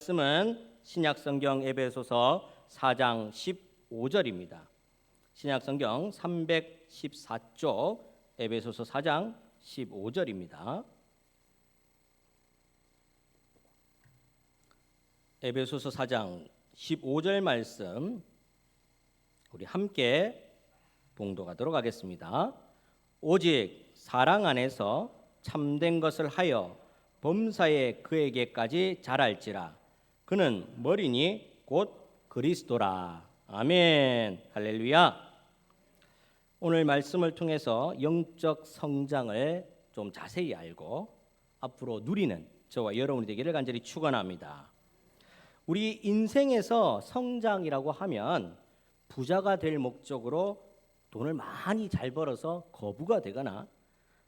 말씀은 신약성경 에베소서 4장 15절입니다. 신약성경 314쪽 에베소서 4장 15절입니다. 에베소서 4장 15절 말씀 우리 함께 봉독하도록 하겠습니다. 오직 사랑 안에서 참된 것을 하여 범사에 그에게까지 자랄지라. 그는 머리니 곧 그리스도라. 아멘. 할렐루야. 오늘 말씀을 통해서 영적 성장을 좀 자세히 알고 앞으로 누리는 저와 여러분이 되기를 간절히 축원합니다. 우리 인생에서 성장이라고 하면 부자가 될 목적으로 돈을 많이 잘 벌어서 거부가 되거나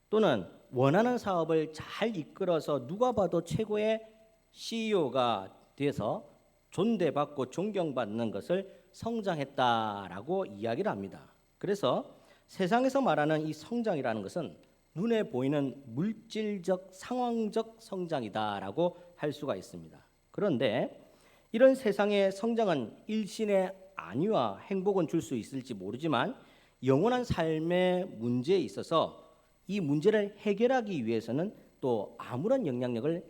또는 원하는 사업을 잘 이끌어서 누가 봐도 최고의 CEO가 돼서 존대받고 존경받는 것을 성장했다라고 이야기를 합니다. 그래서 세상에서 말하는 이 성장이라는 것은 눈에 보이는 물질적 상황적 성장이다라고 할 수가 있습니다. 그런데 이런 세상의 성장은 일신의 안위와 행복은 줄 수 있을지 모르지만 영원한 삶의 문제에 있어서 이 문제를 해결하기 위해서는 또 아무런 영향력을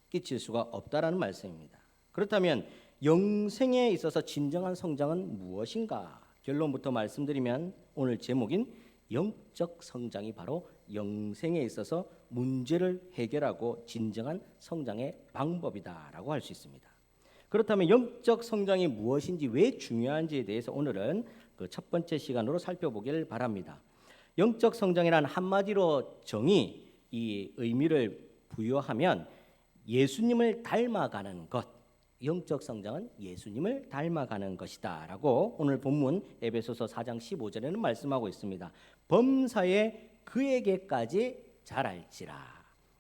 끼칠 수가 없다라는 말씀입니다. 그렇다면 영생에 있어서 진정한 성장은 무엇인가? 결론부터 말씀드리면 오늘 제목인 영적 성장이 바로 영생에 있어서 문제를 해결하고 진정한 성장의 방법이다라고 할 수 있습니다. 그렇다면 영적 성장이 무엇인지 왜 중요한지에 대해서 오늘은 그 첫 번째 시간으로 살펴보기를 바랍니다. 영적 성장이란 한마디로 정의 이 의미를 부여하면 예수님을 닮아가는 것. 영적 성장은 예수님을 닮아가는 것이다라고 오늘 본문 에베소서 4장 15절에는 말씀하고 있습니다. 범사에 그에게까지 자랄지라.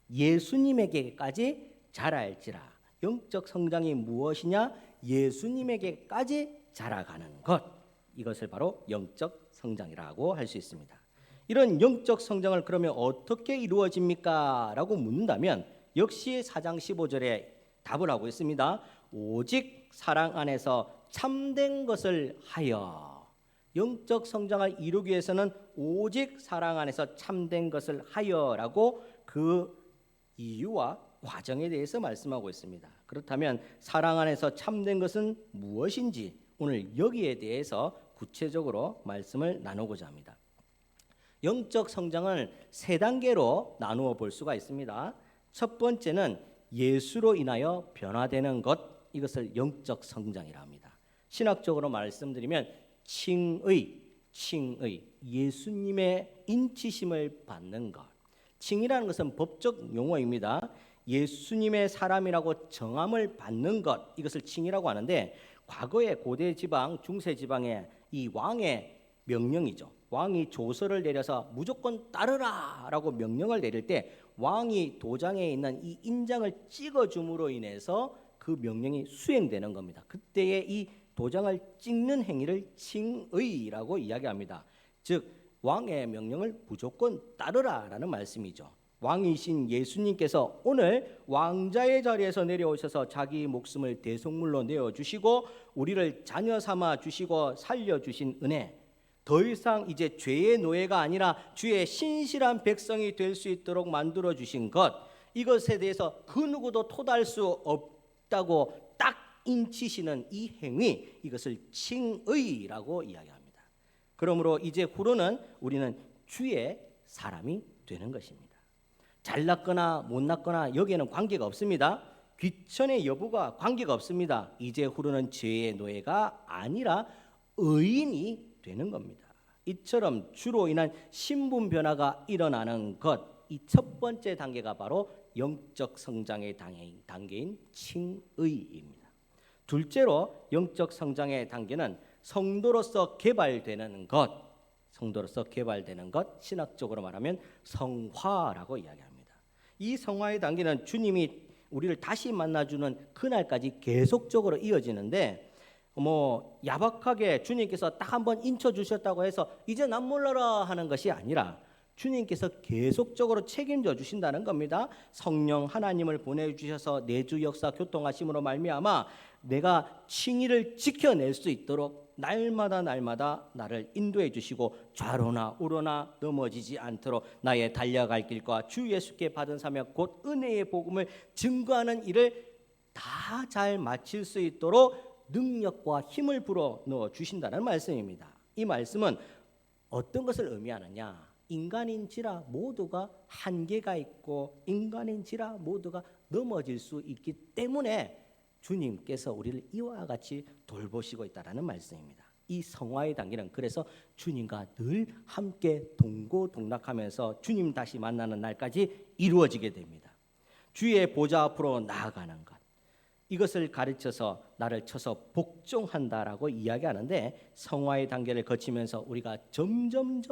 예수님에게까지 자랄지라. 영적 성장이 무엇이냐? 예수님에게까지 자라가는 것. 이것을 바로 영적 성장이라고 할 수 있습니다. 이런 영적 성장을 그러면 어떻게 이루어집니까? 라고 묻는다면 역시 4장 15절에 답을 하고 있습니다. 오직 사랑 안에서 참된 것을 하여. 영적 성장을 이루기 위해서는 오직 사랑 안에서 참된 것을 하여라고 그 이유와 과정에 대해서 말씀하고 있습니다. 그렇다면 사랑 안에서 참된 것은 무엇인지 오늘 여기에 대해서 구체적으로 말씀을 나누고자 합니다. 영적 성장을 세 단계로 나누어 볼 수가 있습니다. 첫 번째는 예수로 인하여 변화되는 것, 이것을 영적 성장이라 합니다. 신학적으로 말씀드리면 칭의, 예수님의 인치심을 받는 것. 칭이라는 것은 법적 용어입니다. 예수님의 사람이라고 정함을 받는 것, 이것을 칭이라고 하는데 과거의 고대 지방, 중세 지방의 이 왕의 명령이죠. 왕이 조서를 내려서 무조건 따르라라고 명령을 내릴 때 왕이 도장에 있는 이 인장을 찍어줌으로 인해서 그 명령이 수행되는 겁니다. 그때의 이 도장을 찍는 행위를 칭의라고 이야기합니다. 즉 왕의 명령을 무조건 따르라라는 말씀이죠. 왕이신 예수님께서 오늘 왕자의 자리에서 내려오셔서 자기 목숨을 대속물로 내어주시고 우리를 자녀 삼아 주시고 살려주신 은혜, 더 이상 이제 죄의 노예가 아니라 주의 신실한 백성이 될 수 있도록 만들어 주신 것, 이것에 대해서 그 누구도 토달 수 없다고 딱 인치시는 이 행위, 이것을 칭의라고 이야기합니다. 그러므로 이제 후로는 우리는 주의 사람이 되는 것입니다. 잘났거나 못났거나 여기에는 관계가 없습니다. 귀천의 여부가 관계가 없습니다. 이제 후로는 죄의 노예가 아니라 의인이 되는 겁니다. 이처럼 주로 인한 신분 변화가 일어나는 것, 이 첫 번째 단계가 바로 영적 성장의 단계인 칭의입니다. 둘째로 영적 성장의 단계는 성도로서 개발되는 것, 신학적으로 말하면 성화라고 이야기합니다. 이 성화의 단계는 주님이 우리를 다시 만나주는 그날까지 계속적으로 이어지는데 야박하게 주님께서 딱 한번 인쳐 주셨다고 해서 이제 난 몰라라 하는 것이 아니라 주님께서 계속적으로 책임져 주신다는 겁니다. 성령 하나님을 보내주셔서 내주 역사 교통하심으로 말미암아 내가 칭의를 지켜낼 수 있도록 날마다 나를 인도해 주시고 좌로나 우로나 넘어지지 않도록 나의 달려갈 길과 주 예수께 받은 사명 곧 은혜의 복음을 증거하는 일을 다 잘 마칠 수 있도록 능력과 힘을 불어 넣어 주신다는 말씀입니다. 이 말씀은 어떤 것을 의미하느냐? 인간인지라 모두가 한계가 있고 인간인지라 모두가 넘어질 수 있기 때문에 주님께서 우리를 이와 같이 돌보시고 있다는 말씀입니다. 이 성화의 단계는 그래서 주님과 늘 함께 동고동락하면서 주님 다시 만나는 날까지 이루어지게 됩니다. 주의 보좌 앞으로 나아가는 것, 이것을 가르쳐서 나를 쳐서 복종한다라고 이야기하는데 성화의 단계를 거치면서 우리가 점점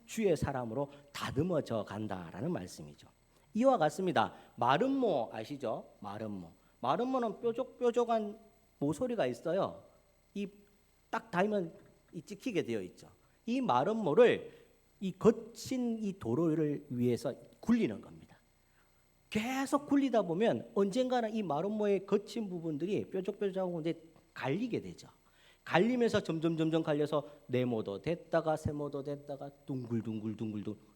주의 사람으로 다듬어져 간다라는 말씀이죠. 이와 같습니다. 마름모 아시죠? 마름모는 뾰족뾰족한 모서리가 있어요. 이 딱 닿으면 찍히게 되어 있죠. 이 마름모를 이 거친 이 도로를 위해서 굴리는 겁니다. 계속 굴리다 보면 언젠가는 이 마름모의 거친 부분들이 뾰족뾰족하고 이제 갈리게 되죠. 갈리면서 점점 갈려서 네모도 됐다가 세모도 됐다가 둥글둥글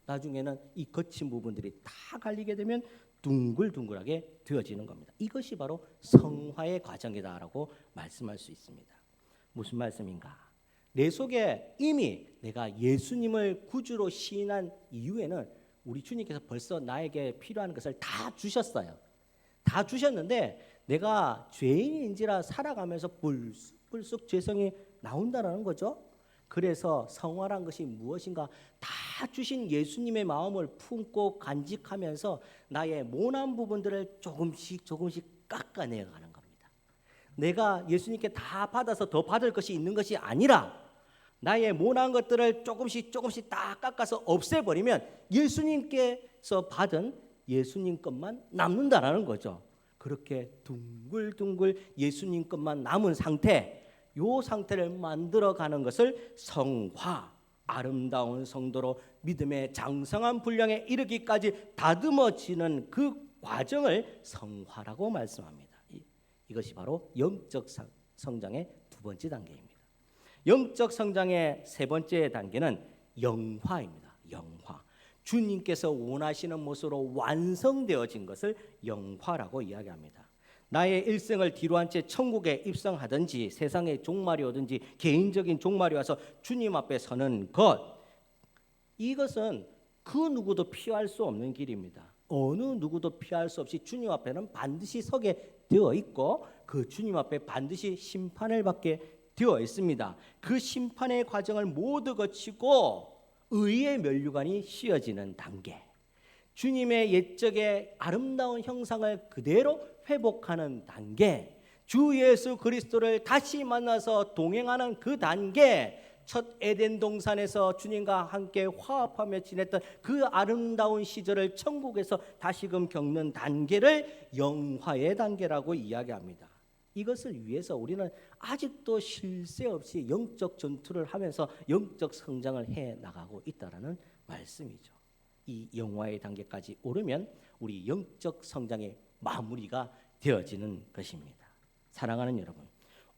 나중에는 이 거친 부분들이 다 갈리게 되면 둥글둥글하게 되어지는 겁니다. 이것이 바로 성화의 과정이다라고 말씀할 수 있습니다. 무슨 말씀인가? 내 속에 이미 내가 예수님을 구주로 시인한 이후에는 우리 주님께서 벌써 나에게 필요한 것을 다 주셨어요. 다 주셨는데 내가 죄인인지라 살아가면서 불쑥 죄성이 나온다는 거죠. 그래서 성화란 것이 무엇인가? 다 주신 예수님의 마음을 품고 간직하면서 나의 모난 부분들을 조금씩 깎아내가는 겁니다. 내가 예수님께 다 받아서 더 받을 것이 있는 것이 아니라 나의 모난 것들을 조금씩 다 깎아서 없애버리면 예수님께서 받은 예수님 것만 남는다라는 거죠. 그렇게 둥글둥글 예수님 것만 남은 상태, 요 상태를 만들어가는 것을 성화, 아름다운 성도로 믿음의 장성한 분량에 이르기까지 다듬어지는 그 과정을 성화라고 말씀합니다. 이것이 바로 영적 성장의 두 번째 단계입니다. 영적 성장의 세 번째 단계는 영화입니다. 영화. 주님께서 원하시는 모습으로 완성되어진 것을 영화라고 이야기합니다. 나의 일생을 뒤로한 채 천국에 입성하든지 세상의 종말이 오든지 개인적인 종말이 와서 주님 앞에 서는 것, 이것은 그 누구도 피할 수 없는 길입니다. 어느 누구도 피할 수 없이 주님 앞에는 반드시 서게 되어 있고 그 주님 앞에 반드시 심판을 받게 되어 있습니다. 그 심판의 과정을 모두 거치고 의의 면류관이 씌어지는 단계, 주님의 옛적의 아름다운 형상을 그대로 회복하는 단계, 주 예수 그리스도를 다시 만나서 동행하는 그 단계, 첫 에덴 동산에서 주님과 함께 화합하며 지냈던 그 아름다운 시절을 천국에서 다시금 겪는 단계를 영화의 단계라고 이야기합니다. 이것을 위해서 우리는 아직도 쉴 새 없이 영적 전투를 하면서 영적 성장을 해 나가고 있다라는 말씀이죠. 이 영화의 단계까지 오르면 우리 영적 성장의 마무리가 되어지는 것입니다. 사랑하는 여러분,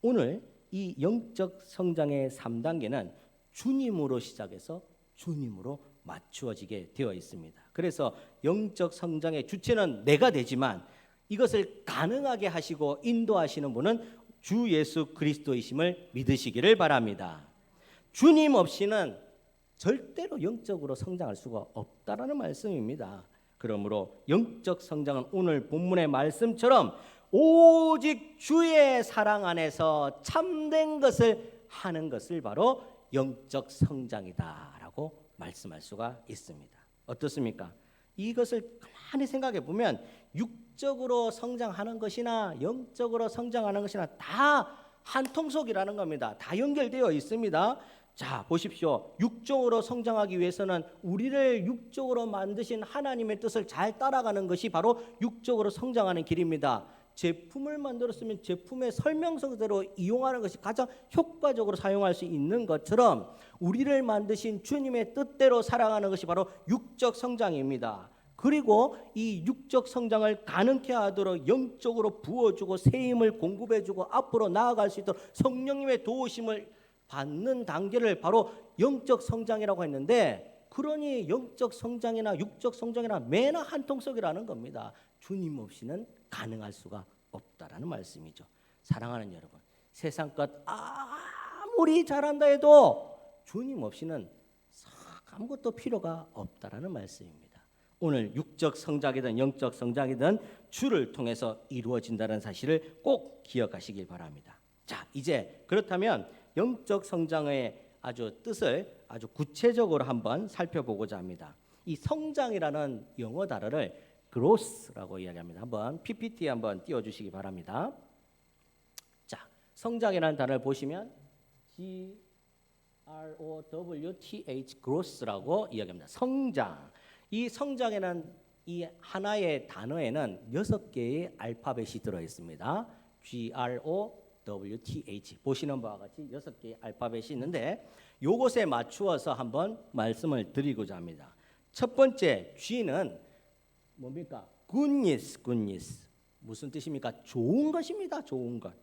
오늘 이 영적 성장의 3단계는 주님으로 시작해서 주님으로 맞추어지게 되어 있습니다. 그래서 영적 성장의 주체는 내가 되지만 이것을 가능하게 하시고 인도하시는 분은 주 예수 그리스도이심을 믿으시기를 바랍니다. 주님 없이는 절대로 영적으로 성장할 수가 없다라는 말씀입니다. 그러므로 영적 성장은 오늘 본문의 말씀처럼 오직 주의 사랑 안에서 참된 것을 하는 것을 바로 영적 성장이다라고 말씀할 수가 있습니다. 어떻습니까? 이것을 가만히 생각해 보면 육적으로 성장하는 것이나 영적으로 성장하는 것이나 다 한 통속이라는 겁니다. 다 연결되어 있습니다. 자, 보십시오. 육적으로 성장하기 위해서는 우리를 육적으로 만드신 하나님의 뜻을 잘 따라가는 것이 바로 육적으로 성장하는 길입니다. 제품을 만들었으면 제품의 설명서 그대로 이용하는 것이 가장 효과적으로 사용할 수 있는 것처럼 우리를 만드신 주님의 뜻대로 살아가는 것이 바로 육적 성장입니다. 그리고 이 육적 성장을 가능케 하도록 영적으로 부어주고 새 힘을 공급해주고 앞으로 나아갈 수 있도록 성령님의 도우심을 받는 단계를 바로 영적 성장이라고 했는데, 그러니 영적 성장이나 육적 성장이나 매나 한통속이라는 겁니다. 주님 없이는 가능할 수가 없다라는 말씀이죠. 사랑하는 여러분, 세상 것 아무리 잘한다 해도 주님 없이는 아무것도 필요가 없다라는 말씀입니다. 오늘 육적 성장이든 영적 성장이든 주를 통해서 이루어진다는 사실을 꼭 기억하시길 바랍니다. 자, 이제 그렇다면 영적 성장의 아주 뜻을 아주 구체적으로 한번 살펴보고자 합니다. 이 성장이라는 영어 단어를 growth라고 이야기합니다. 한번 PPT 한번 띄워주시기 바랍니다. 자, 성장이라는 단어를 보시면 growth, growth라고 이야기합니다. 성장. 이 성장이라는 이 하나의 단어에는 6개의 알파벳이 들어 있습니다. growth 보시는 바와 같이 6개의 알파벳이 있는데 요것에 맞추어서 한번 말씀을 드리고자 합니다. 첫 번째 G는 뭡니까? goodness. 무슨 뜻입니까? 좋은 것입니다. 좋은 것.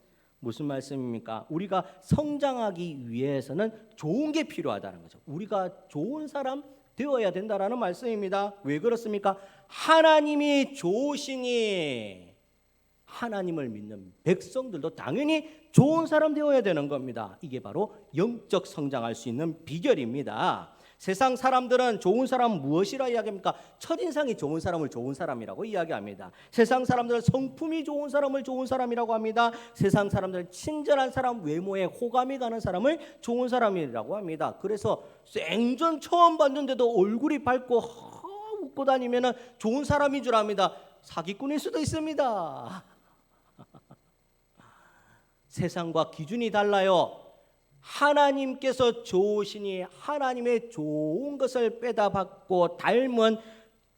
무슨 말씀입니까? 우리가 성장하기 위해서는 좋은 게 필요하다는 거죠. 우리가 좋은 사람 되어야 된다라는 말씀입니다. 왜 그렇습니까? 하나님이 좋으시니 하나님을 믿는 백성들도 당연히 좋은 사람 되어야 되는 겁니다. 이게 바로 영적 성장할 수 있는 비결입니다. 세상 사람들은 좋은 사람은 무엇이라 이야기합니까? 첫인상이 좋은 사람을 좋은 사람이라고 이야기합니다. 세상 사람들은 성품이 좋은 사람을 좋은 사람이라고 합니다. 세상 사람들은 친절한 사람, 외모에 호감이 가는 사람을 좋은 사람이라고 합니다. 그래서 생전 처음 봤는데도 얼굴이 밝고 웃고 다니면 좋은 사람인 줄 압니다. 사기꾼일 수도 있습니다. 세상과 기준이 달라요. 하나님께서 좋으시니 하나님의 좋은 것을 빼다 받고 닮은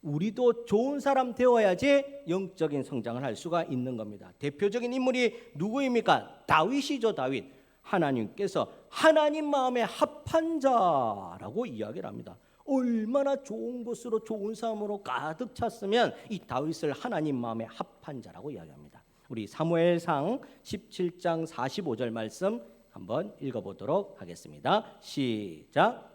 우리도 좋은 사람 되어야지 영적인 성장을 할 수가 있는 겁니다. 대표적인 인물이 누구입니까? 다윗이죠. 다윗. 하나님께서 하나님 마음에 합한 자라고 이야기를 합니다. 얼마나 좋은 것으로 좋은 삶으로 가득 찼으면 이 다윗을 하나님 마음에 합한 자라고 이야기합니다. 우리 사무엘상 17장 45절 말씀 한번 읽어보도록 하겠습니다. 시작.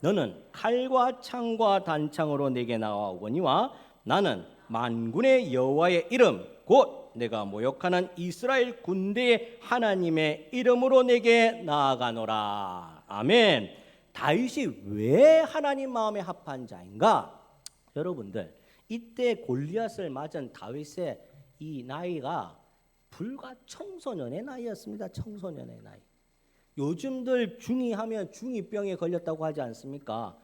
너는 칼과 창과 단창으로 내게 나아오거니와 나는 만군의 여호와의 이름 곧 내가 모욕하는 이스라엘 군대의 하나님의 이름으로 내게 나아가노라. 아멘. 다윗이 왜 하나님 마음에 합한 자인가? 여러분들, 이때 골리앗을 맞은 다윗의 이 나이가 불과 청소년의 나이였습니다. 청소년의 나이. 요즘들 중2 하면 중2병에 걸렸다고 하지 않습니까?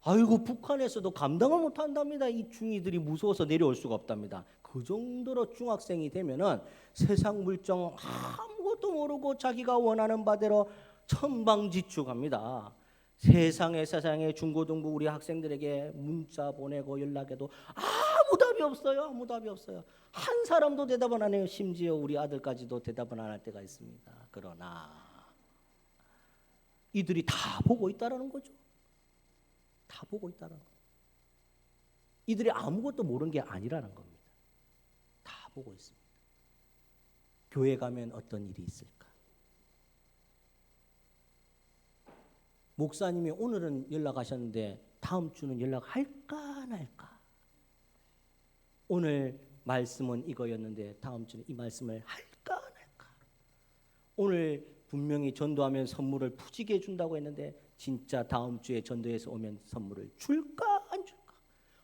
아이고, 북한에서도 감당을 못한답니다. 이 중2들이 무서워서 내려올 수가 없답니다. 그 정도로 중학생이 되면은 세상 물정 아무것도 모르고 자기가 원하는 바대로 천방지축합니다. 세상에 중고등부 우리 학생들에게 문자 보내고 연락해도 아무 답이 없어요. 아무 답이 없어요. 한 사람도 대답을 안 해요. 심지어 우리 아들까지도 대답을 안 할 때가 있습니다. 그러나 이들이 다 보고 있다라는 거죠. 다 보고 있다는 거. 이들이 아무것도 모르는 게 아니라는 겁니다. 다 보고 있습니다. 교회 가면 어떤 일이 있을까? 목사님이 오늘은 연락하셨는데 다음 주는 연락할까 안 할까? 오늘 말씀은 이거였는데 다음 주는 이 말씀을 할까 안 할까? 오늘 분명히 전도하면 선물을 푸지게 준다고 했는데 진짜 다음 주에 전도해서 오면 선물을 줄까 안 줄까?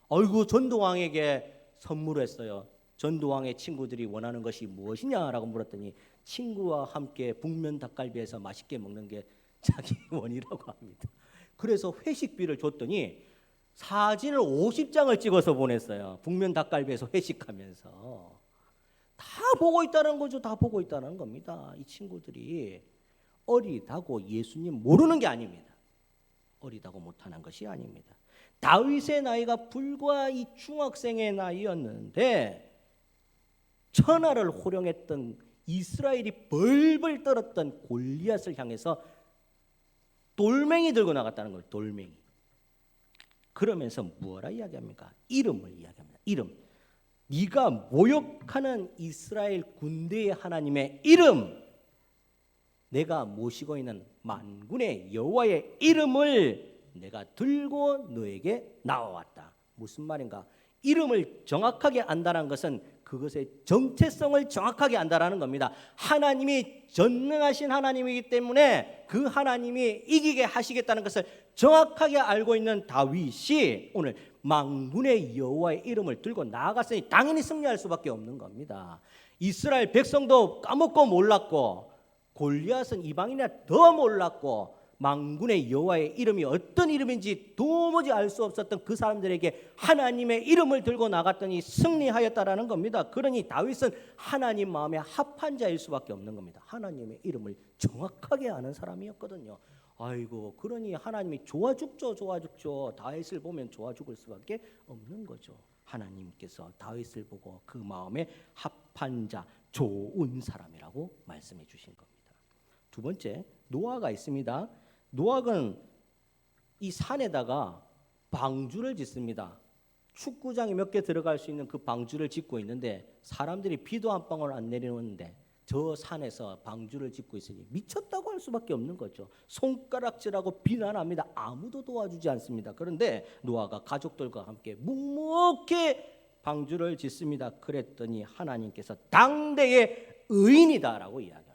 아이고, 전도왕에게 선물했어요. 전도왕의 친구들이 원하는 것이 무엇이냐라고 물었더니 친구와 함께 북면 닭갈비에서 맛있게 먹는 게 자기 원이라고 합니다. 그래서 회식비를 줬더니 사진을 50장을 찍어서 보냈어요. 북면 닭갈비에서 회식하면서. 다 보고 있다는 거죠. 다 보고 있다는 겁니다. 이 친구들이 어리다고 예수님 모르는 게 아닙니다. 어리다고 못하는 것이 아닙니다. 다윗의 나이가 불과 이 중학생의 나이였는데 천하를 호령했던 이스라엘이 벌벌 떨었던 골리앗을 향해서 돌멩이 들고 나갔다는 거예요. 돌멩이. 그러면서 뭐라 이야기합니까? 이름을 이야기합니다. 이름. 네가 모욕하는 이스라엘 군대의 하나님의 이름, 내가 모시고 있는 만군의 여호와의 이름을 내가 들고 너에게 나와왔다. 무슨 말인가? 이름을 정확하게 안다는 것은 그것의 정체성을 정확하게 안다라는 겁니다. 하나님이 전능하신 하나님이기 때문에 그 하나님이 이기게 하시겠다는 것을 정확하게 알고 있는 다윗이 오늘 만군의 여호와의 이름을 들고 나아갔으니 당연히 승리할 수밖에 없는 겁니다. 이스라엘 백성도 까먹고 몰랐고 골리앗은 이방인이라 더 몰랐고 만군의 여호와의 이름이 어떤 이름인지 도무지 알 수 없었던 그 사람들에게 하나님의 이름을 들고 나갔더니 승리하였다라는 겁니다. 그러니 다윗은 하나님 마음에 합한 자일 수밖에 없는 겁니다. 하나님의 이름을 정확하게 아는 사람이었거든요. 아이고, 그러니 하나님이 좋아 죽죠. 다윗을 보면 좋아 죽을 수밖에 없는 거죠. 하나님께서 다윗을 보고 그 마음에 합한 자, 좋은 사람이라고 말씀해 주신 겁니다. 두 번째, 노아가 있습니다. 노아는 이 산에다가 방주를 짓습니다. 축구장이 몇 개 들어갈 수 있는 그 방주를 짓고 있는데 사람들이 비도 한 방울 안 내리는데 저 산에서 방주를 짓고 있으니 미쳤다고 할 수밖에 없는 거죠. 손가락질하고 비난합니다. 아무도 도와주지 않습니다. 그런데 노아가 가족들과 함께 묵묵히 방주를 짓습니다. 그랬더니 하나님께서 당대의 의인이다라고 이야기합니다.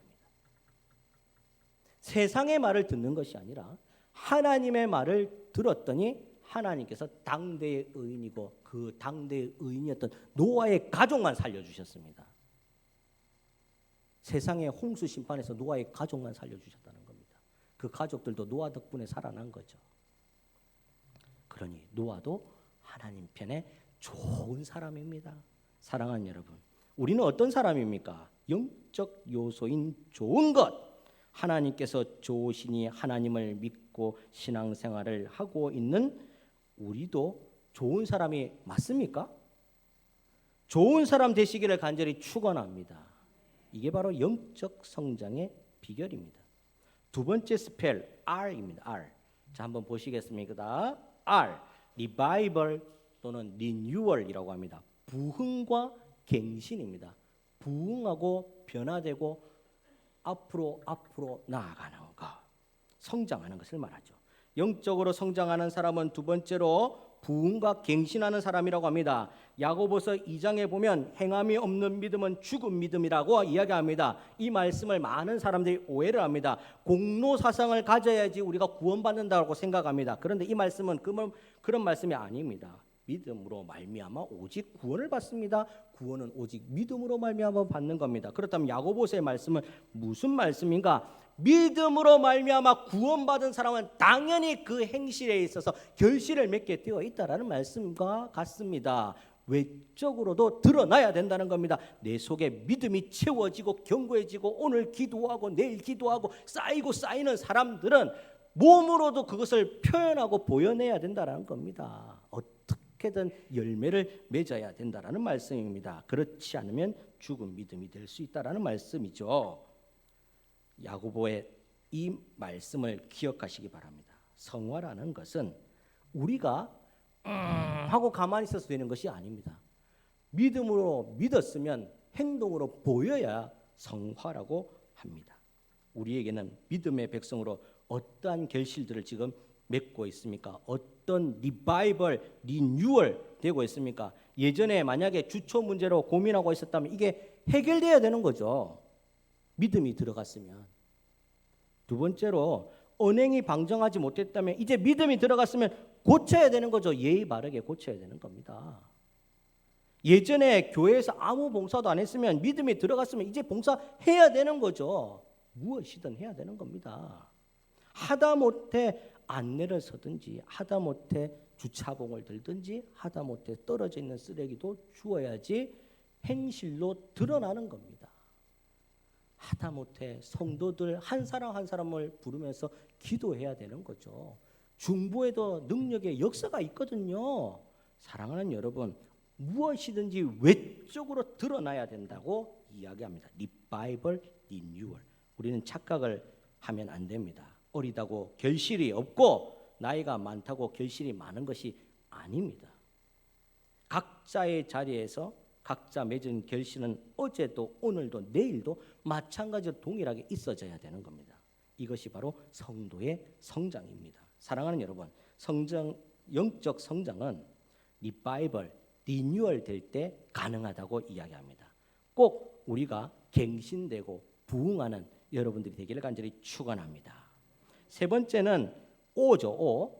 세상의 말을 듣는 것이 아니라 하나님의 말을 들었더니 하나님께서 당대의 의인이고 그 당대의 의인이었던 노아의 가족만 살려주셨습니다. 세상의 홍수 심판에서 노아의 가족만 살려주셨다는 겁니다. 그 가족들도 노아 덕분에 살아난 거죠. 그러니 노아도 하나님 편에 좋은 사람입니다. 사랑하는 여러분, 우리는 어떤 사람입니까? 영적 요소인 좋은 것. 하나님께서 좋으시니 하나님을 믿고 신앙생활을 하고 있는 우리도 좋은 사람이 맞습니까? 좋은 사람 되시기를 간절히 축원합니다. 이게 바로 영적 성장의 비결입니다. 두 번째 스펠 R입니다. R. 자, 한번 보시겠습니까? R. Revival 또는 Renewal이라고 합니다. 부흥과 갱신입니다. 부흥하고 변화되고 앞으로 나아가는 것, 성장하는 것을 말하죠. 영적으로 성장하는 사람은 두 번째로 부흥과 갱신하는 사람이라고 합니다. 야고보서 2장에 보면 행함이 없는 믿음은 죽은 믿음이라고 이야기합니다. 이 말씀을 많은 사람들이 오해를 합니다. 공로 사상을 가져야지 우리가 구원받는다고 생각합니다. 그런데 이 말씀은 그런 말씀이 아닙니다. 믿음으로 말미암아 오직 구원을 받습니다. 구원은 오직 믿음으로 말미암아 받는 겁니다. 그렇다면 야고보서의 말씀은 무슨 말씀인가? 믿음으로 말미암아 구원받은 사람은 당연히 그 행실에 있어서 결실을 맺게 되어 있다라는 말씀과 같습니다. 외적으로도 드러나야 된다는 겁니다. 내 속에 믿음이 채워지고 견고해지고 오늘 기도하고 내일 기도하고 쌓이는 사람들은 몸으로도 그것을 표현하고 보여내야 된다는 겁니다. 어떻게든 열매를 맺어야 된다는 말씀입니다. 그렇지 않으면 죽은 믿음이 될 수 있다는 말씀이죠. 야고보의 이 말씀을 기억하시기 바랍니다. 성화라는 것은 우리가 하고 가만히 있어서 되는 것이 아닙니다. 믿음으로 믿었으면 행동으로 보여야 성화라고 합니다. 우리에게는 믿음의 백성으로 어떠한 결실들을 지금 맺고 있습니까? 어떤 리바이벌, 리뉴얼 되고 있습니까? 예전에 만약에 주초 문제로 고민하고 있었다면 이게 해결돼야 되는 거죠. 믿음이 들어갔으면. 두 번째로 언행이 방정하지 못했다면 이제 믿음이 들어갔으면 고쳐야 되는 거죠. 예의 바르게 고쳐야 되는 겁니다. 예전에 교회에서 아무 봉사도 안 했으면 믿음이 들어갔으면 이제 봉사해야 되는 거죠. 무엇이든 해야 되는 겁니다. 하다못해 안내를 서든지 하다못해 주차봉을 들든지 하다못해 떨어져 있는 쓰레기도 주워야지 행실로 드러나는 겁니다. 하다못해 성도들 한 사람 한 사람을 부르면서 기도해야 되는 거죠. 중보에도 능력의 역사가 있거든요. 사랑하는 여러분, 무엇이든지 외적으로 드러나야 된다고 이야기합니다. 리바이벌, 리뉴얼. 우리는 착각을 하면 안 됩니다. 어리다고 결실이 없고 나이가 많다고 결실이 많은 것이 아닙니다. 각자의 자리에서 각자 맺은 결실은 어제도 오늘도 내일도 마찬가지로 동일하게 있어져야 되는 겁니다. 이것이 바로 성도의 성장입니다. 사랑하는 여러분, 영적 성장은 리바이벌, 리뉴얼 될 때 가능하다고 이야기합니다. 꼭 우리가 갱신되고 부흥하는 여러분들이 되기를 간절히 축원합니다. 세 번째는 오죠.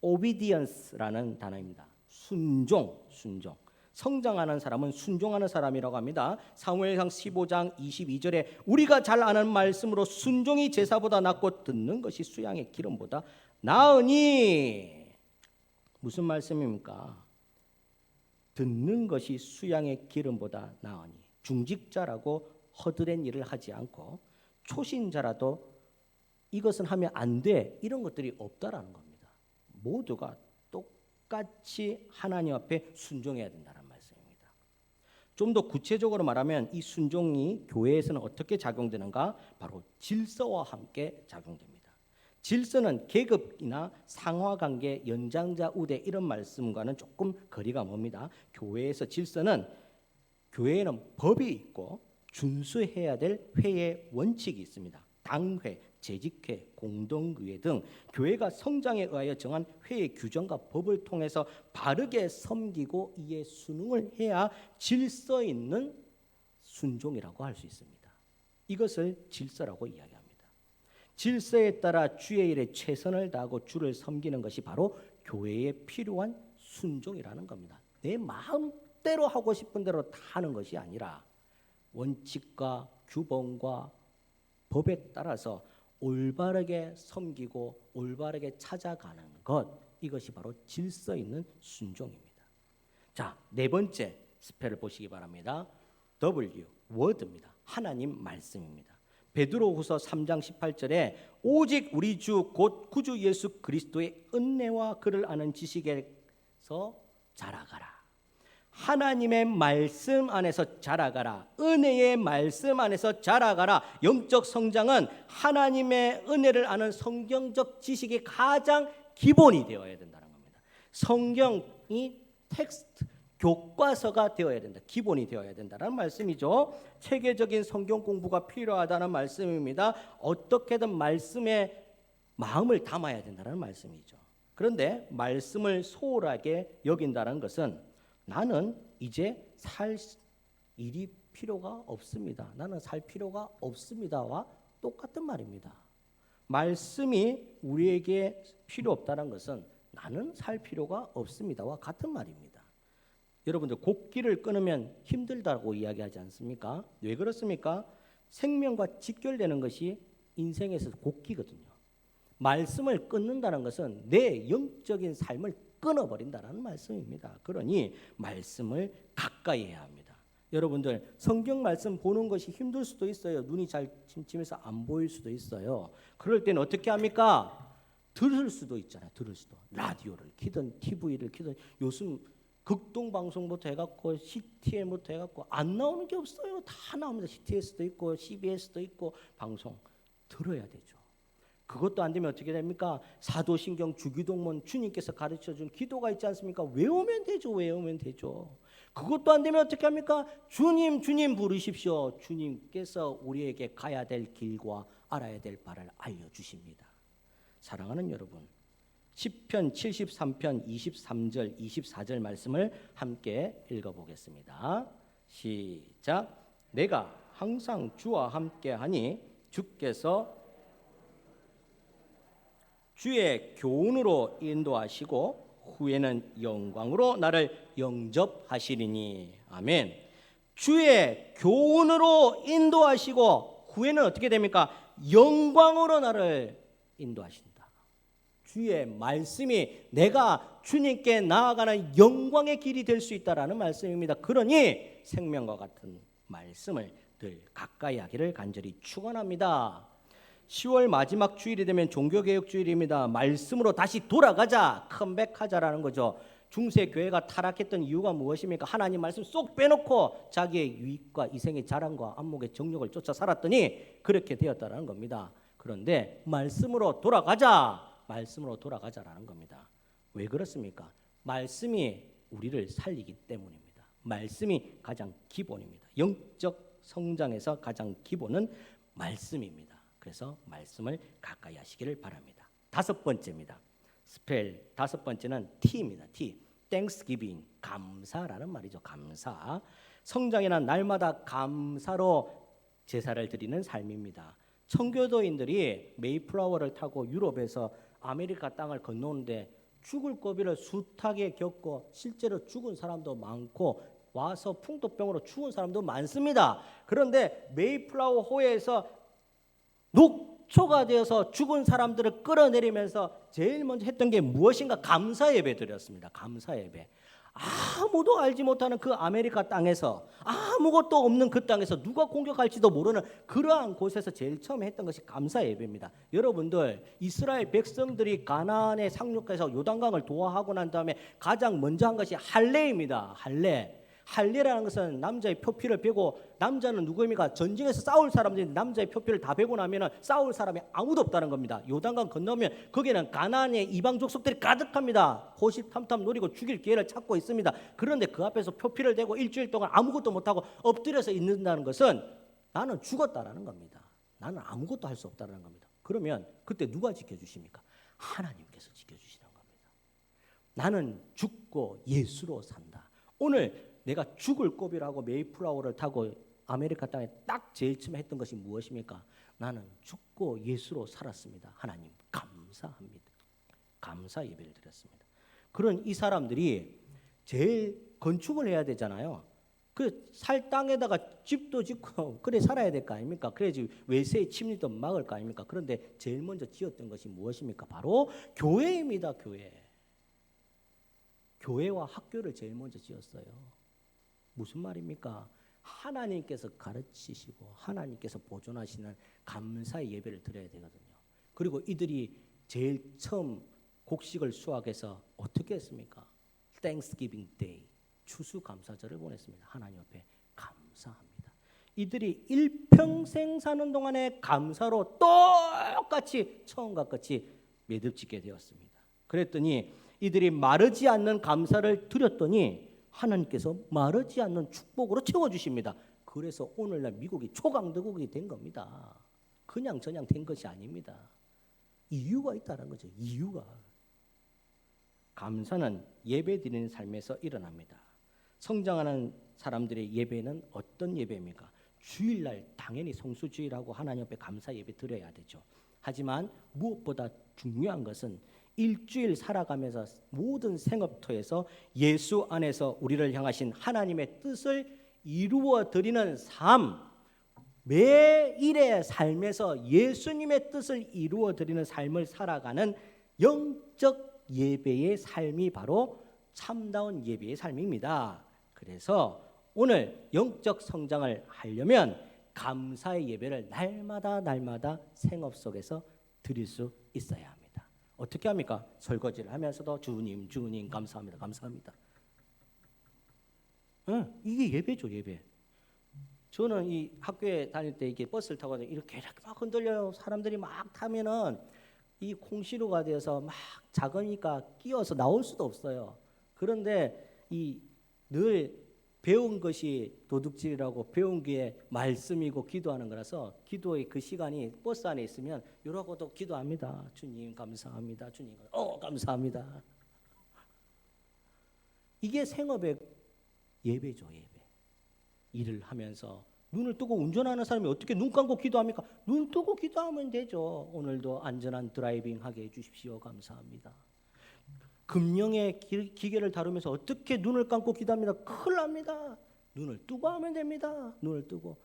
obedience라는 단어입니다. 순종. 성장하는 사람은 순종하는 사람이라고 합니다. 사무엘상 15장 22절에 우리가 잘 아는 말씀으로 순종이 제사보다 낫고 듣는 것이 수양의 기름보다 나으니. 무슨 말씀입니까? 듣는 것이 수양의 기름보다 나으니. 중직자라고 허드렛 일을 하지 않고 초신자라도 이것은 하면 안 돼, 이런 것들이 없다라는 겁니다. 모두가 똑같이 하나님 앞에 순종해야 된다는 말씀입니다. 좀 더 구체적으로 말하면 이 순종이 교회에서는 어떻게 작용되는가? 바로 질서와 함께 작용됩니다. 질서는 계급이나 상하관계, 연장자 우대 이런 말씀과는 조금 거리가 멉니다. 교회에서 질서는 교회에는 법이 있고 준수해야 될 회의 원칙이 있습니다. 당회, 재직회, 공동의회 등 교회가 성장에 의하여 정한 회의 규정과 법을 통해서 바르게 섬기고 이에 순응을 해야 질서 있는 순종이라고 할 수 있습니다. 이것을 질서라고 이야기합니다. 질서에 따라 주의 일에 최선을 다하고 주를 섬기는 것이 바로 교회에 필요한 순종이라는 겁니다. 내 마음대로 하고 싶은 대로 다 하는 것이 아니라 원칙과 규범과 법에 따라서 올바르게 섬기고 올바르게 찾아가는 것, 이것이 바로 질서 있는 순종입니다. 자, 네 번째 스펠을 보시기 바랍니다. W, word입니다. 하나님 말씀입니다. 베드로후서 3장 18절에 오직 우리 주 곧 구주 예수 그리스도의 은혜와 그를 아는 지식에서 자라가라. 하나님의 말씀 안에서 자라가라. 은혜의 말씀 안에서 자라가라. 영적 성장은 하나님의 은혜를 아는 성경적 지식이 가장 기본이 되어야 된다는 겁니다. 성경이 텍스트, 교과서가 되어야 된다. 기본이 되어야 된다는 말씀이죠. 체계적인 성경 공부가 필요하다는 말씀입니다. 어떻게든 말씀에 마음을 담아야 된다는 말씀이죠. 그런데 말씀을 소홀하게 여긴다는 것은 나는 이제 살 일이 필요가 없습니다. 나는 살 필요가 없습니다와 똑같은 말입니다. 말씀이 우리에게 필요 없다는 것은 나는 살 필요가 없습니다와 같은 말입니다. 여러분들 곡기를 끊으면 힘들다고 이야기하지 않습니까? 왜 그렇습니까? 생명과 직결되는 것이 인생에서 곡기거든요. 말씀을 끊는다는 것은 내 영적인 삶을 끊어버린다는 말씀입니다. 그러니 말씀을 가까이 해야 합니다. 여러분들 성경 말씀 보는 것이 힘들 수도 있어요. 눈이 잘 침침해서 안 보일 수도 있어요. 그럴 때는 어떻게 합니까? 들을 수도 있잖아요. 들을 수도. 라디오를 키든 TV를 키든 요즘 극동방송부터 해갖고 CTN부터 해갖고 안 나오는 게 없어요. 다 나옵니다. CTS도 있고 CBS도 있고 방송 들어야 되죠. 그것도 안 되면 어떻게 됩니까? 사도신경, 주기도문, 주님께서 가르쳐준 기도가 있지 않습니까? 외우면 되죠. 그것도 안 되면 어떻게 합니까? 주님 부르십시오. 주님께서 우리에게 가야 될 길과 알아야 될 바를 알려주십니다. 사랑하는 여러분, 시편 73편 23절 24절 말씀을 함께 읽어보겠습니다. 시작. 내가 항상 주와 함께하니 주께서 주의 교훈으로 인도하시고 후에는 영광으로 나를 영접하시리니. 아멘. 주의 교훈으로 인도하시고 후에는 어떻게 됩니까? 영광으로 나를 인도하신다. 주의 말씀이 내가 주님께 나아가는 영광의 길이 될 수 있다라는 말씀입니다. 그러니 생명과 같은 말씀을 늘 가까이 하기를 간절히 축원합니다. 10월 마지막 주일이 되면 종교개혁 주일입니다. 말씀으로 다시 돌아가자, 컴백하자라는 거죠. 중세 교회가 타락했던 이유가 무엇입니까? 하나님 말씀 쏙 빼놓고 자기의 유익과 이생의 자랑과 안목의 정욕을 쫓아 살았더니 그렇게 되었다는 겁니다. 그런데 말씀으로 돌아가자라는 겁니다. 왜 그렇습니까? 말씀이 우리를 살리기 때문입니다. 말씀이 가장 기본입니다. 영적 성장에서 가장 기본은 말씀입니다. 그래서 말씀을 가까이 하시기를 바랍니다. 다섯 번째입니다. 스펠 다섯 번째는 T입니다. T. Thanksgiving. 감사라는 말이죠. 감사. 성장이란 날마다 감사로 제사를 드리는 삶입니다. 청교도인들이 메이플라워를 타고 유럽에서 아메리카 땅을 건너오는데 죽을 고비를 숱하게 겪고 실제로 죽은 사람도 많고 와서 풍토병으로 죽은 사람도 많습니다. 그런데 메이플라워 호에서 녹초가 되어서 죽은 사람들을 끌어내리면서 제일 먼저 했던 게 무엇인가? 감사 예배 드렸습니다. 감사 예배. 아무도 알지 못하는 그 아메리카 땅에서, 아무것도 없는 그 땅에서 누가 공격할지도 모르는 그러한 곳에서 제일 처음에 했던 것이 감사 예배입니다. 여러분들, 이스라엘 백성들이 가나안에 상륙해서 요단강을 도하하고 난 다음에 가장 먼저 한 것이 할례입니다. 할례라는 것은 남자의 표피를 베고, 남자는 누구입니까? 전쟁에서 싸울 사람들이 남자의 표피를 다 베고 나면 싸울 사람이 아무도 없다는 겁니다. 요단강 건너면 거기는 가나안의 이방 족속들이 가득합니다. 호시탐탐 노리고 죽일 기회를 찾고 있습니다. 그런데 그 앞에서 표피를 대고 일주일 동안 아무것도 못하고 엎드려서 있는다는 것은 나는 죽었다라는 겁니다. 나는 아무것도 할 수 없다라는 겁니다. 그러면 그때 누가 지켜주십니까? 하나님께서 지켜주시는 겁니다. 나는 죽고 예수로 산다. 오늘 내가 죽을 고비라고 메이플라워를 타고 아메리카 땅에 딱 제일 처음에 했던 것이 무엇입니까? 나는 죽고 예수로 살았습니다. 하나님 감사합니다. 감사 예배를 드렸습니다. 그런 이 사람들이 제일 건축을 해야 되잖아요. 그 살 땅에다가 집도 짓고 그래 살아야 될 거 아닙니까? 그래야지 외세의 침입도 막을 거 아닙니까? 그런데 제일 먼저 지었던 것이 무엇입니까? 바로 교회입니다. 교회와 학교를 제일 먼저 지었어요. 무슨 말입니까? 하나님께서 가르치시고 하나님께서 보존하시는 감사의 예배를 드려야 되거든요. 그리고 이들이 제일 처음 곡식을 수확해서 어떻게 했습니까? Thanksgiving Day, 추수감사절을 보냈습니다. 하나님 앞에 감사합니다. 이들이 일평생 사는 동안에 감사로 똑같이 처음과 같이 매듭짓게 되었습니다. 그랬더니 이들이 마르지 않는 감사를 드렸더니 하나님께서 마르지 않는 축복으로 채워주십니다. 그래서 오늘날 미국이 초강대국이 된 겁니다. 그냥 저냥 된 것이 아닙니다. 이유가 있다는 거죠. 이유가. 감사는 예배드리는 삶에서 일어납니다. 성장하는 사람들의 예배는 어떤 예배입니까? 주일날 당연히 성수주일하고 하나님 앞에 감사 예배 드려야 되죠. 하지만 무엇보다 중요한 것은 일주일 살아가면서 모든 생업터에서 예수 안에서 우리를 향하신 하나님의 뜻을 이루어 드리는 삶, 매일의 삶에서 예수님의 뜻을 이루어 드리는 삶을 살아가는 영적 예배의 삶이 바로 참다운 예배의 삶입니다. 그래서 오늘 영적 성장을 하려면 감사의 예배를 날마다 생업 속에서 드릴 수 있어야 합니다. 어떻게 합니까? 설거지를 하면서도 주님 감사합니다. 이게 예배죠, 예배. 저는 이 학교에 다닐 때 이렇게 버스를 타고 이렇게 막 흔들려요. 사람들이 막 타면은 이 콩시루가 되어서 막 작으니까 끼어서 나올 수도 없어요. 그런데 이 늘 배운 것이 도둑질이라고 배운 게 말씀이고 기도하는 거라서 기도의 그 시간이 버스 안에 있으면 이러고도 기도합니다. 주님 감사합니다. 주님 감사합니다. 이게 생업의 예배죠, 예배. 일을 하면서 눈을 뜨고 운전하는 사람이 어떻게 눈 감고 기도합니까? 눈 뜨고 기도하면 되죠. 오늘도 안전한 드라이빙 하게 해주십시오. 감사합니다. 금령의 기계를 다루면서 어떻게 눈을 감고 기도합니다. 큰일 납니다. 눈을 뜨고 하면 됩니다. 눈을 뜨고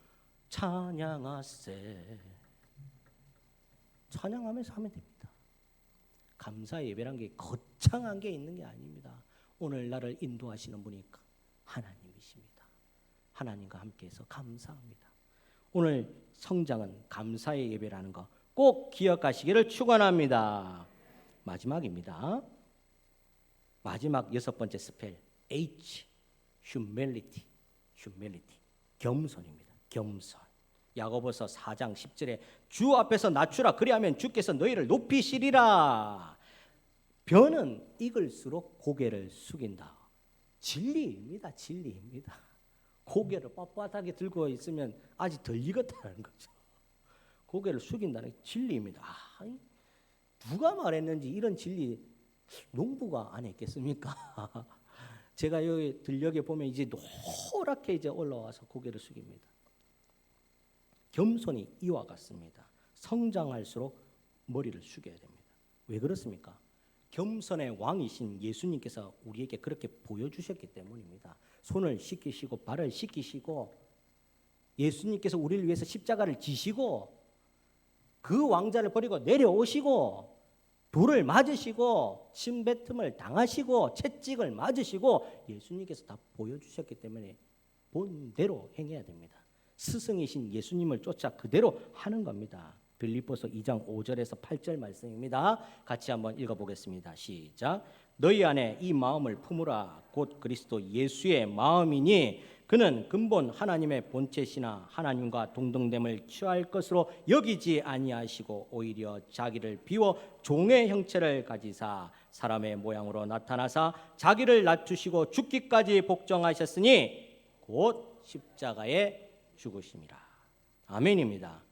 찬양하세. 찬양하면서 하면 됩니다. 감사 예배란 게 거창한 게 있는 게 아닙니다. 오늘 나를 인도하시는 분이 하나님이십니다. 하나님과 함께해서 감사합니다. 오늘 성장은 감사의 예배라는 거 꼭 기억하시기를 축원합니다. 마지막입니다. 마지막 6번째 스펠 H, humility, 겸손입니다. 겸손. 야고보서 4장 10절에 주 앞에서 낮추라 그리하면 주께서 너희를 높이시리라. 변은 익을수록 고개를 숙인다. 진리입니다. 진리입니다. 고개를 빳빳하게 들고 있으면 아직 덜 익었다는 거죠. 고개를 숙인다는 게 진리입니다. 누가 말했는지 이런 진리 농부가 안 했겠습니까? 제가 여기 들녘에 보면 이제 노랗게 이제 올라와서 고개를 숙입니다. 겸손이 이와 같습니다. 성장할수록 머리를 숙여야 됩니다. 왜 그렇습니까? 겸손의 왕이신 예수님께서 우리에게 그렇게 보여주셨기 때문입니다. 손을 씻기시고 발을 씻기시고 예수님께서 우리를 위해서 십자가를 지시고 그 왕자를 버리고 내려오시고 돌을 맞으시고 침뱉음을 당하시고 채찍을 맞으시고 예수님께서 다 보여주셨기 때문에 본대로 행해야 됩니다. 스승이신 예수님을 쫓아 그대로 하는 겁니다. 빌립보서 2장 5절에서 8절 말씀입니다. 같이 한번 읽어보겠습니다. 시작. 너희 안에 이 마음을 품으라. 곧 그리스도 예수의 마음이니 그는 근본 하나님의 본체시나 하나님과 동등됨을 취할 것으로 여기지 아니하시고 오히려 자기를 비워 종의 형체를 가지사 사람의 모양으로 나타나사 자기를 낮추시고 죽기까지 복종하셨으니 곧 십자가에 죽으심이라. 아멘입니다.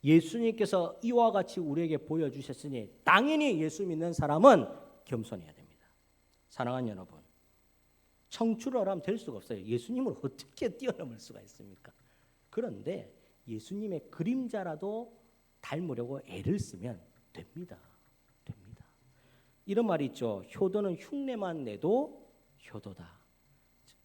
예수님께서 이와 같이 우리에게 보여주셨으니 당연히 예수 믿는 사람은 겸손해야 됩니다. 사랑하는 여러분, 청출어람 될 수가 없어요. 예수님을 어떻게 뛰어넘을 수가 있습니까? 그런데 예수님의 그림자라도 닮으려고 애를 쓰면 됩니다. 됩니다. 이런 말이 있죠. 효도는 흉내만 내도 효도다.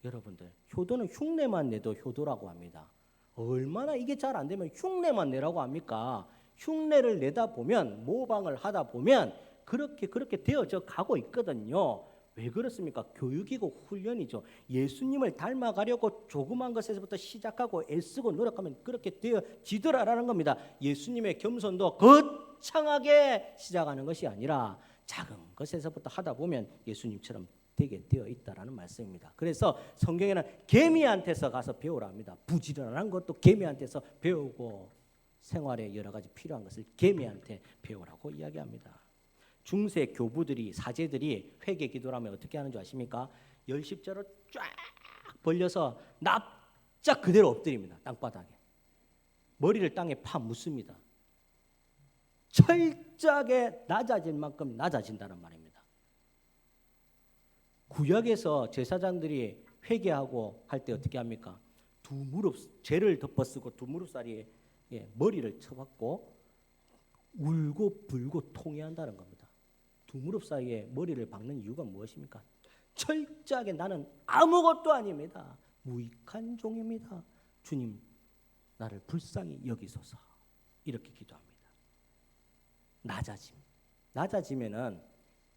여러분들, 효도는 흉내만 내도 효도라고 합니다. 얼마나 이게 잘 안 되면 흉내만 내라고 합니까? 흉내를 내다 보면 모방을 하다 보면 그렇게 되어져 가고 있거든요. 왜 그렇습니까? 교육이고 훈련이죠. 예수님을 닮아가려고 조그만 것에서부터 시작하고 애쓰고 노력하면 그렇게 되어지더라라는 겁니다. 예수님의 겸손도 거창하게 시작하는 것이 아니라 작은 것에서부터 하다 보면 예수님처럼 되게 되어 있다라는 말씀입니다. 그래서 성경에는 개미한테서 가서 배우라 합니다. 부지런한 것도 개미한테서 배우고 생활에 여러 가지 필요한 것을 개미한테 배우라고 이야기합니다. 중세 교부들이 사제들이 회개 기도를 하면 어떻게 하는 줄 아십니까? 열십자로 쫙 벌려서 납작 그대로 엎드립니다. 땅바닥에. 머리를 땅에 파 묻습니다. 철저하게 낮아질 만큼 낮아진다는 말입니다. 구약에서 제사장들이 회개하고 할 때 어떻게 합니까? 두 무릎 죄를 덮어쓰고 두 무릎사리에 머리를 쳐박고 울고 불고 통회한다는 겁니다. 두 무릎 사이에 머리를 박는 이유가 무엇입니까? 철저하게 나는 아무것도 아닙니다. 무익한 종입니다. 주님 나를 불쌍히 여기소서. 이렇게 기도합니다. 낮아지면은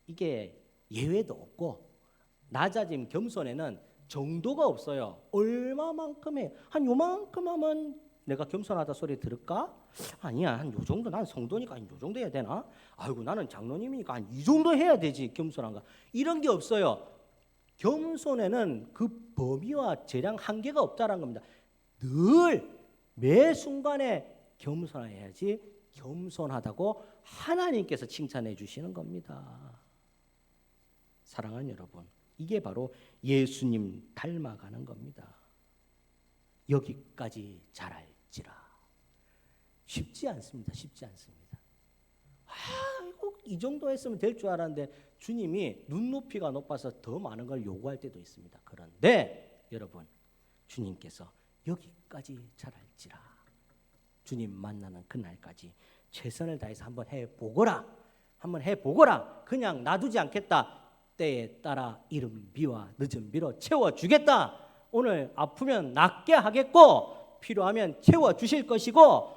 이게 예외도 없고 낮아짐 겸손에는 정도가 없어요. 얼마만큼에 한 요만큼 하면 내가 겸손하다 소리 들을까? 아니야, 한 요 정도. 난 성도니까 한 요 정도 해야 되나? 아이고 나는 장로님이니까 한 이 정도 해야 되지 겸손한가? 이런 게 없어요. 겸손에는 그 범위와 재량 한계가 없다라는 겁니다. 늘 매 순간에 겸손해야지 겸손하다고 하나님께서 칭찬해 주시는 겁니다. 사랑하는 여러분, 이게 바로 예수님 닮아가는 겁니다. 여기까지 잘할지라. 쉽지 않습니다. 쉽지 않습니다. 아이고 이 정도 했으면 될 줄 알았는데 주님이 눈높이가 높아서 더 많은 걸 요구할 때도 있습니다. 그런데 여러분, 주님께서 여기까지 잘할지라. 주님 만나는 그날까지 최선을 다해서 한번 해보거라. 한번 해보거라. 그냥 놔두지 않겠다. 때에 따라 이른 비와 늦은 비로 채워주겠다. 오늘 아프면 낫게 하겠고 필요하면 채워주실 것이고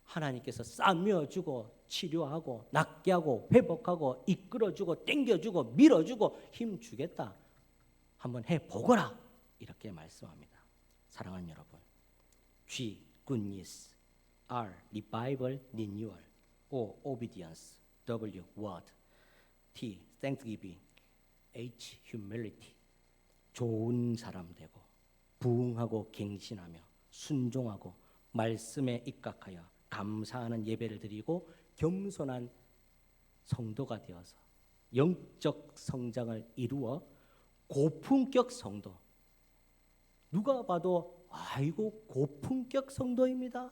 하나님께서 싸매어주고 치료하고 낫게 하고 회복하고 이끌어주고 땡겨주고 밀어주고 힘주겠다. 한번 해보거라. 이렇게 말씀합니다. 사랑하는 여러분, G, good news, R. Revival, renewal. O. Obedience. W. Word. T. Thanksgiving. H. Humility. 좋은 사람 되고 부응하고 갱신하며 순종하고 말씀에 입각하여 감사하는 예배를 드리고 겸손한 성도가 되어서 영적 성장을 이루어 고품격 성도. 누가 봐도 아이고 고품격 성도입니다.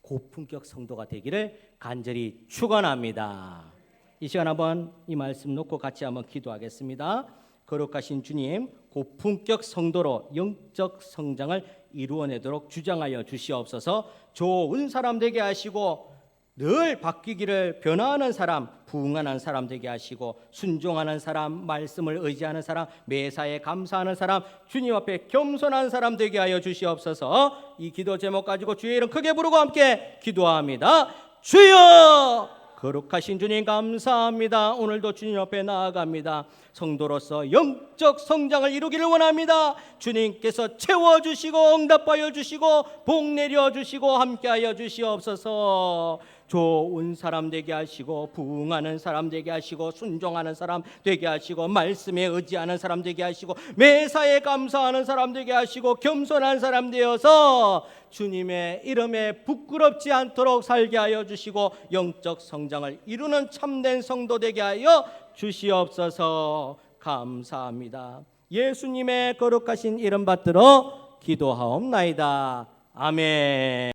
고품격 성도가 되기를 간절히 축원합니다. 이 시간 한번 이 말씀 놓고 같이 한번 기도하겠습니다. 거룩하신 주님, 고품격 성도로 영적 성장을 이루어내도록 주장하여 주시옵소서. 좋은 사람 되게 하시고 늘 바뀌기를 변화하는 사람, 부응하는 사람 되게 하시고 순종하는 사람, 말씀을 의지하는 사람, 매사에 감사하는 사람, 주님 앞에 겸손한 사람 되게 하여 주시옵소서. 이 기도 제목 가지고 주의 이름 크게 부르고 함께 기도합니다. 주여! 거룩하신 주님 감사합니다. 오늘도 주님 앞에 나아갑니다. 성도로서 영적 성장을 이루기를 원합니다. 주님께서 채워주시고 응답하여 주시고 복 내려주시고 함께하여 주시옵소서. 좋은 사람 되게 하시고 부응하는 사람 되게 하시고 순종하는 사람 되게 하시고 말씀에 의지하는 사람 되게 하시고 매사에 감사하는 사람 되게 하시고 겸손한 사람 되어서 주님의 이름에 부끄럽지 않도록 살게 하여 주시고 영적 성장을 이루는 참된 성도 되게 하여 주시옵소서. 감사합니다. 예수님의 거룩하신 이름 받들어 기도하옵나이다. 아멘.